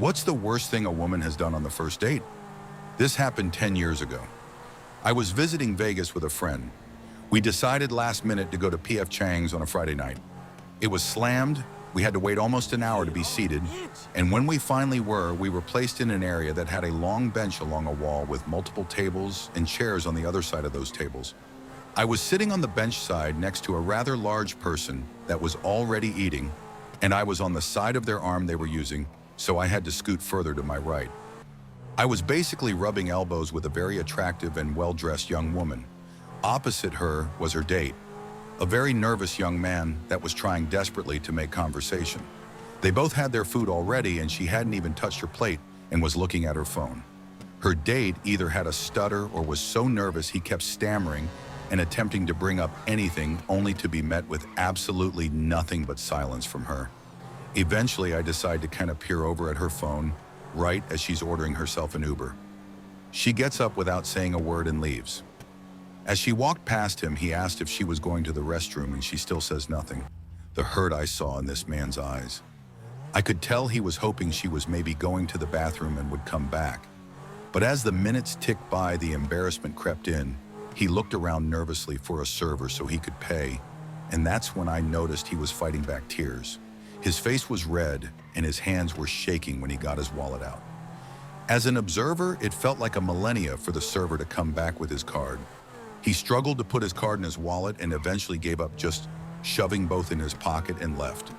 What's the worst thing a woman has done on the first date? This happened 10 years ago. I was visiting Vegas with a friend. We decided last minute to go to P.F. Chang's on a Friday night. It was slammed, we had to wait almost an hour to be seated, and when we finally were, we were placed in an area that had a long bench along a wall with multiple tables and chairs on the other side of those tables. I was sitting on the bench side next to a rather large person that was already eating, and I was on the side of their arm they were using, so I had to scoot further to my right. I was basically rubbing elbows with a very attractive and well-dressed young woman. Opposite her was her date, a very nervous young man that was trying desperately to make conversation. They both had their food already and she hadn't even touched her plate and was looking at her phone. Her date either had a stutter or was so nervous he kept stammering and attempting to bring up anything only to be met with absolutely nothing but silence from her. Eventually, I decide to kind of peer over at her phone right as she's ordering herself an Uber. She gets up without saying a word and leaves. As she walked past him, he asked if she was going to the restroom and she still says nothing. The hurt I saw in this man's eyes. I could tell he was hoping she was maybe going to the bathroom and would come back. But as the minutes ticked by, the embarrassment crept in. He looked around nervously for a server so he could pay, and that's when I noticed he was fighting back tears. His face was red and his hands were shaking when he got his wallet out. As an observer, it felt like a millennia for the server to come back with his card. He struggled to put his card in his wallet and eventually gave up, just shoving both in his pocket and left.